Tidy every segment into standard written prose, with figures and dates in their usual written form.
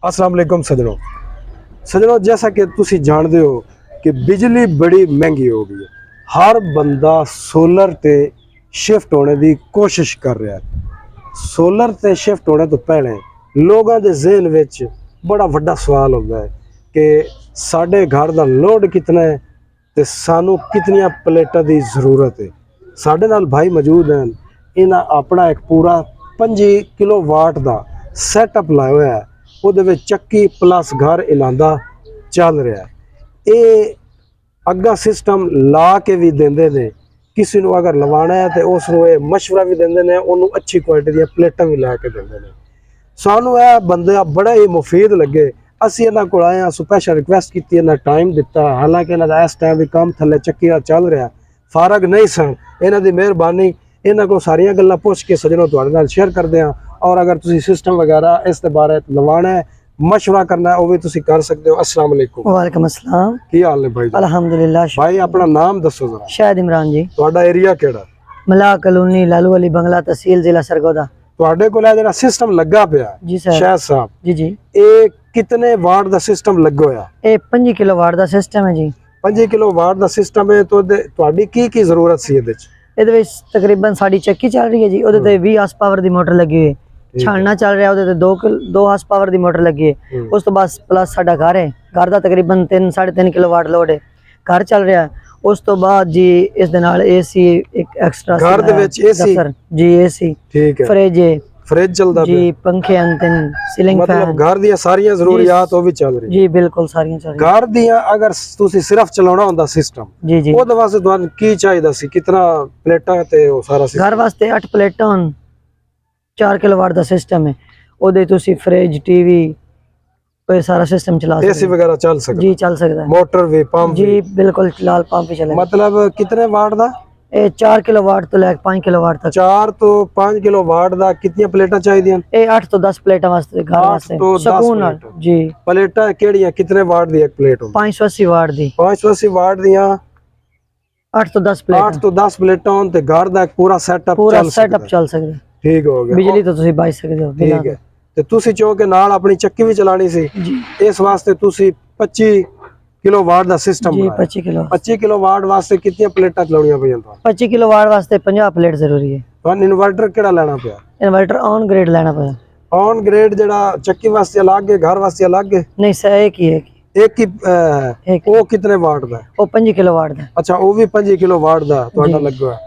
अस्सलाम वालेकुम सजनों, जैसा कि तुसी जानते हो कि बिजली बड़ी महंगी हो गई है। हर बंदा सोलर ते शिफ्ट होने की कोशिश कर रहा है। सोलर ते शिफ्ट होने तो पहले लोगों के जहन विच बड़ा वड्डा सवाल होता है कि साढ़े घर का लोड कितना है ते सानू कितनियां प्लेटां की जरूरत है। साढ़े नाल भाई मौजूद हैं, इन्हां अपना एक पूरा 25 किलोवाट का सैटअप लाया हुआ है। ਉਹਦੇ ਵਿੱਚ ਚੱਕੀ ਪਲੱਸ ਘਰ ਇਲਾਂਦਾ ਚੱਲ ਰਿਹਾ ਹੈ। ਇਹ ਅੱਗਾ ਸਿਸਟਮ ਲਾ ਕੇ ਵੀ ਦਿੰਦੇ ਨੇ, ਕਿਸੇ ਨੂੰ ਅਗਰ ਲਵਾਣਾ ਹੈ ਤੇ ਉਸ ਨੂੰ ਇਹ ਮਸ਼ਵਰਾ ਵੀ ਦਿੰਦੇ ਨੇ, ਉਹਨੂੰ ਅੱਛੀ ਕੁਆਲਿਟੀ ਦੀਆਂ ਪਲੇਟਾਂ ਵੀ ਲਾ ਕੇ ਦਿੰਦੇ ਨੇ। ਸਾਨੂੰ ਇਹ ਬੰਦਾ ਬੜਾ ਹੀ ਮੁਫੀਦ ਲੱਗੇ, ਅਸੀਂ ਇਹਨਾਂ ਕੋਲ ਆਏ ਹਾਂ, ਸਪੈਸ਼ਲ ਰਿਕੁਐਸਟ ਕੀਤੀ, ਇਹਨਾਂ ਟਾਈਮ ਦਿੱਤਾ। ਹਾਲਾਂਕਿ ਇਹਨਾਂ ਦਾ ਇਸ ਟਾਈਮ ਵੀ ਕੰਮ ਥੱਲੇ ਚੱਕੀ ਦਾ ਚੱਲ ਰਿਹਾ, ਫਾਰਗ ਨਹੀਂ ਸਨ। ਇਹਨਾਂ ਦੀ ਮਿਹਰਬਾਨੀ, ਇਹਨਾਂ ਕੋਲ ਸਾਰੀਆਂ ਗੱਲਾਂ ਪੁੱਛ ਕੇ ਸੱਜਣੋਂ ਤੁਹਾਡੇ ਨਾਲ ਸ਼ੇਅਰ ਕਰਦੇ ਹਾਂ। और अगर तुसी सिस्टम वगैरह इस बारे लवाना है, मशवरा करना है, वो भी तुसी कर सकते हो। अस्सलाम वालेकुम। वालेकुम अस्सलाम। की हाल है भाई? अल्हम्दुलिल्लाह। भाई अपना नाम दसो जरा। शाहिद इमरान जी। ਤੁਹਾਡਾ ਏਰੀਆ ਕਿਹੜਾ? ਮਲਾ ਕਲੋਨੀ, ਲਾਲੂ ਵਾਲੀ ਬੰਗਲਾ, ਤਹਿਸੀਲ ਜ਼ਿਲ੍ਹਾ ਸਰਗੋਦਾ। ਤੁਹਾਡੇ ਕੋਲ ਇਹ ਜਿਹੜਾ ਸਿਸਟਮ ਲੱਗਾ ਪਿਆ ਜੀ ਸਰ। ਸ਼ਾਹਿਦ ਸਾਹਿਬ ਜੀ ਜੀ। ਇਹ ਕਿਤਨੇ ਵਾਟ ਦਾ ਸਿਸਟਮ ਲੱਗਾ ਹੋਇਆ? ਇਹ 5 ਕਿਲੋਵਾਟ ਦਾ ਸਿਸਟਮ ਹੈ ਜੀ। 5 ਕਿਲੋਵਾਟ ਦਾ ਸਿਸਟਮ ਹੈ। ਤਾਂ ਤੁਹਾਡੀ ਕੀ ਜ਼ਰੂਰਤ ਸੀ ਇਹਦੇ ਚ? ਇਹਦੇ ਵਿੱਚ ਤਕਰੀਬਨ ਸਾਡੀ ਚੱਕੀ ਚੱਲ ਰਹੀ ਹੈ ਜੀ, ਉਹਦੇ ਤੇ 20 ਹਾਰਸ ਪਾਵਰ ਦੀ ਮੋਟਰ ਲੱਗੀ ਹੋਈ ਹੈ। ਛਾਣਨਾ ਚੱਲ ਰਿਹਾ, ਉਹਦੇ ਤੇ 2 ਹਾਰਸ ਪਾਵਰ ਦੀ ਮੋਟਰ ਲੱਗੀ ਹੈ। ਉਸ ਤੋਂ ਬਾਅਦ ਪਲੱਸ ਸਾਡਾ ਘਰ ਹੈ, ਘਰ ਦਾ ਤਕਰੀਬਨ 3.5 ਕਿਲੋਵਾਟ ਲੋਡ ਹੈ, ਘਰ ਚੱਲ ਰਿਹਾ। ਉਸ ਤੋਂ ਬਾਅਦ ਜੀ ਇਸ ਦੇ ਨਾਲ ਏਸੀ ਇੱਕ ਐਕਸਟਰਾ ਘਰ ਦੇ ਵਿੱਚ ਏਸੀ ਜੀ, ਏਸੀ ਠੀਕ ਹੈ, ਫ੍ਰਿਜ ਚੱਲਦਾ ਜੀ, ਪੰਖੇ ਹਨ, 3 ਸੀਲਿੰਗ ਫੈਨ, ਮਤਲਬ ਘਰ ਦੀਆਂ ਸਾਰੀਆਂ ਜ਼ਰੂਰੀਅਤ ਉਹ ਵੀ ਚੱਲ ਰਹੀ ਜੀ। ਬਿਲਕੁਲ ਸਾਰੀਆਂ ਚੱਲ ਰਹੀਆਂ ਘਰ ਦੀਆਂ। ਅਗਰ ਤੁਸੀਂ ਸਿਰਫ ਚਲਾਉਣਾ ਹੁੰਦਾ ਸਿਸਟਮ ਜੀ ਜੀ, ਉਹਦੇ ਵਾਸਤੇ ਤੁਹਾਨੂੰ ਕੀ ਚਾਹੀਦਾ ਸੀ? ਕਿਤਨਾ ਪਲੇਟਾਂ ਤੇ ਉਹ ਸਾਰਾ ਸਿਸਟਮ? ਘਰ ਵਾਸਤੇ 8 ਪਲੇਟਾਂ, 4 ਕਿਲੋਵਾਟ ਦਾ ਸਿਸਟਮ ਹੈ। ਉਹਦੇ ਤੁਸੀਂ ਫ੍ਰਿਜ, ਟੀਵੀ, ਇਹ ਸਾਰਾ ਸਿਸਟਮ ਚਲਾ ਸਕਦੇ ਹੋ। एसी वगैरह चल सकता जी चल सकता है। मोटर भी, पंप जी भी? बिल्कुल लाल पंप भी चलेगा। मतलब कितने वाट दा? ये 4 किलोवाट तो लेके 5 किलोवाट तक। 4 तो 5 किलोवाट दा कितनी प्लेटां चाहिए? ये 8 तो 10 प्लेटां वास्ते घर वास्ते तो सुकून नाल जी। प्लेटां केड़ियां कितने वाट दी एक प्लेट होंदी? 580 वाट दी। 580 वाट दियां 8 तो 10 प्लेटां। 8 तो 10 प्लेटां होन ते घर दा एक पूरा सेटअप चल सकदा। ठीक हो गया। बिजली तो तुसी बाई सकदे हो। ठीक है। ਤੇ ਤੁਸੀਂ ਚਾਹੋ ਕਿ ਨਾਲ ਆਪਣੀ ਚੱਕੀ ਵੀ ਚਲਾਣੀ ਸੀ, ਇਸ ਵਾਸਤੇ ਤੁਸੀਂ 25 ਕਿਲੋਵਾਟ ਦਾ ਸਿਸਟਮ ਜੀ। ਬਣਾਇਆ। 25 ਕਿਲੋਵਾਟ ਵਾਸਤੇ ਕਿੰਨੀਆਂ ਪਲੇਟਾਂ ਚਲਾਉਣੀਆਂ ਪਈਆਂ ਤੁਹਾਨੂੰ? 25 ਕਿਲੋਵਾਟ ਵਾਸਤੇ 50 ਪਲੇਟ ਜ਼ਰੂਰੀ ਹੈ। ਤੁਹਾਨੂੰ ਇਨਵਰਟਰ ਕਿਹੜਾ ਲੈਣਾ ਪਿਆ? ਇਨਵਰਟਰ ਔਨ ਗ੍ਰੇਡ ਲੈਣਾ ਪਿਆ। ਔਨ ਗ੍ਰੇਡ ਜਿਹੜਾ ਚੱਕੀ ਵਾਸਤੇ ਅਲੱਗ ਹੈ, ਘਰ ਵਾਸਤੇ ਅਲੱਗ ਹੈ? ਨਹੀਂ ਸਰ, ਇੱਕ ਹੀ ਹੈ। ਇੱਕ ਹੀ। ਉਹ ਕਿੰਨੇ ਵਾਟ ਦਾ? ਉਹ 5 ਕਿਲੋਵਾਟ ਦਾ। ਅੱਛਾ, ਉਹ ਵੀ 5 ਕਿਲੋਵਾਟ ਦਾ ਤੁਹਾਡਾ ਲੱਗਾ ਹੋਇਆ।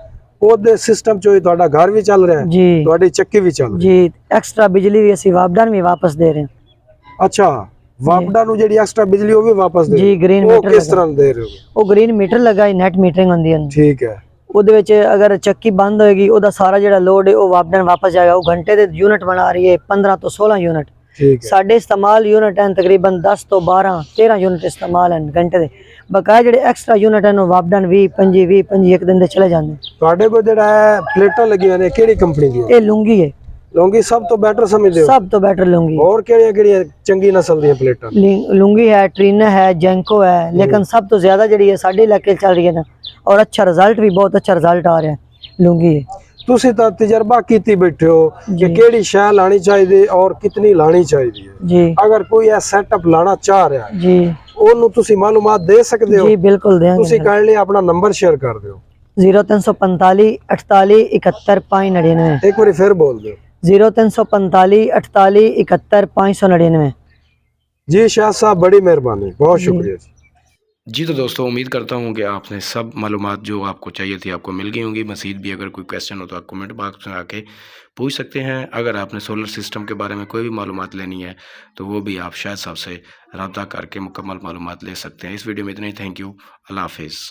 ਉਹਦੇ ਸਿਸਟਮ ਚੋਂ ਹੀ ਤੁਹਾਡਾ ਘਰ ਵੀ ਚੱਲ ਰਿਹਾ ਹੈ ਜੀ, ਤੁਹਾਡੀ ਚੱਕੀ ਵੀ ਚੱਲ ਰਹੀ ਜੀ। ਐਕਸਟਰਾ ਬਿਜਲੀ ਵੀ ਅਸੀਂ ਵਾਪਡਨ ਵੀ ਵਾਪਸ ਦੇ ਰਹੇ ਹਾਂ। ਅੱਛਾ, ਵਾਪਡਾ ਨੂੰ ਜਿਹੜੀ ਐਕਸਟਰਾ ਬਿਜਲੀ ਉਹ ਵੀ ਵਾਪਸ ਦੇ ਜੀ। ਗ੍ਰੀਨ ਉਹ ਮੀਟਰ ਕਿਸ ਤਰ੍ਹਾਂ ਦੇ ਰਹੇ ਹੋ? ਉਹ ਗ੍ਰੀਨ ਮੀਟਰ ਲੱਗਾ ਹੈ, ਨੈਟ ਮੀਟਰਿੰਗ ਹੁੰਦੀ ਹੈ। ਠੀਕ ਹੈ। ਉਹਦੇ ਵਿੱਚ ਅਗਰ ਚੱਕੀ ਬੰਦ ਹੋਏਗੀ, ਉਹਦਾ ਸਾਰਾ ਜਿਹੜਾ ਲੋਡ ਹੈ ਉਹ ਵਾਪਡਨ ਵਾਪਸ ਜਾਏਗਾ। ਉਹ ਘੰਟੇ ਦੇ ਯੂਨਿਟ ਬਣਾ ਰਹੀ ਹੈ, 15 ਤੋਂ 16 ਯੂਨਿਟ। ਠੀਕ ਹੈ। ਸਾਡੇ ਇਸਤੇਮਾਲ ਯੂਨਿਟ ਹਨ ਤਕਰੀਬਨ 10 ਤੋਂ 12 13 ਯੂਨਿਟ ਇਸਤੇਮਾਲ ਹਨ ਘੰਟੇ ਦੇ। ਬਕਾਇਆ ਜਿਹੜੇ ਐਕਸਟਰਾ ਯੂਨਿਟ ਹਨ ਉਹ ਵਾਪਡਨ 20 25 ਇੱਕ ਦਿਨ ਦੇ ਚਲੇ ਜਾਂਦੇ। ਤੁਹਾਡੇ ਕੋਲ ਜਿਹੜਾ ਹੈ ਪਲੇਟਾਂ ਲੱਗੀਆਂ ਨੇ, ਕਿਹੜੀ ਕੰਪਨੀ ਦੀਆਂ? ਇਹ ਲੁੰਗੀ ਹੈ। ਲੌਂਗੀ ਸਭ ਤੋਂ ਬੈਟਰ ਸਮਝਦੇ ਹੋ? ਸਭ ਤੋਂ ਬੈਟਰ ਲੁੰਗੀ। ਹੋਰ ਕਿਹੜੀਆਂ ਚੰਗੀ ਨਸਲ ਦੀਆਂ ਪਲੇਟਾਂ? ਲੁੰਗੀ ਹੈ, ਟ੍ਰੀਨਾ ਹੈ, ਜੈਂਕੋ ਹੈ, ਲੇਕਿਨ ਸਭ ਤੋਂ ਜ਼ਿਆਦਾ ਜਿਹੜੀ ਹੈ ਸਾਡੇ ਇਲਾਕੇ ਚੱਲ ਰਹੀ ਹੈ ਔਰ ਅੱਛਾ ਰਿਜ਼ਲਟ ਵੀ, ਬਹੁਤ ਅੱਛਾ ਰਿਜ਼ਲਟ ਆ ਰਿਹਾ ਲੁੰਗੀ ਹੈ। ਤੁਸੀਂ ਤਾਂ ਤਜਰਬਾ ਕੀਤੀ ਬੈਠੇ ਹੋ ਕਿ ਕਿਹੜੀ ਸ਼ੈ ਲਾਣੀ ਚਾਹੀਦੀ ਔਰ ਕਿਤਨੀ ਲਾਣੀ ਚਾਹੀਦੀ ਹੈ ਜੀ। ਅਗਰ ਕੋਈ ਇਹ ਸੈਟਅਪ ਲਾਣਾ ਚਾਹ ਰਿਹਾ ਹੈ ਜੀ, ਉਹਨੂੰ ਤੁਸੀਂ ਮਾਲੂਮਾਤ ਦੇ ਸਕਦੇ ਹੋ? ਜੀ ਬਿਲकुल ਦੇਵਾਂਗੇ। ਤੁਸੀਂ ਕਾਈਂਡਲੀ ਆਪਣਾ ਨੰਬਰ ਸ਼ੇਅਰ ਕਰ ਦਿਓ। 0345 48 71 599। ਇੱਕ ਵਾਰੀ ਫਿਰ ਬੋਲ ਦਿਓ। 0345 48 71 599। जी शाह साहब, बड़ी मेहरबानी, बहुत शुक्रिया जी। जी तो दोस्तों, उम्मीद करता हूँ कि आपने सब मालूमात जो आपको चाहिए थी आपको मिल गई होंगी। मज़ीद भी अगर कोई क्वेश्चन हो तो आप कमेंट बॉक्स में आके पूछ सकते हैं। अगर आपने सोलर सिस्टम के बारे में कोई भी मालूमात लेनी है तो वो भी आप शायद साहब से रब्ता करके मुकम्मल मालूमात ले सकते हैं। इस वीडियो में इतना ही। Thank you. अल्लाह हाफिज़।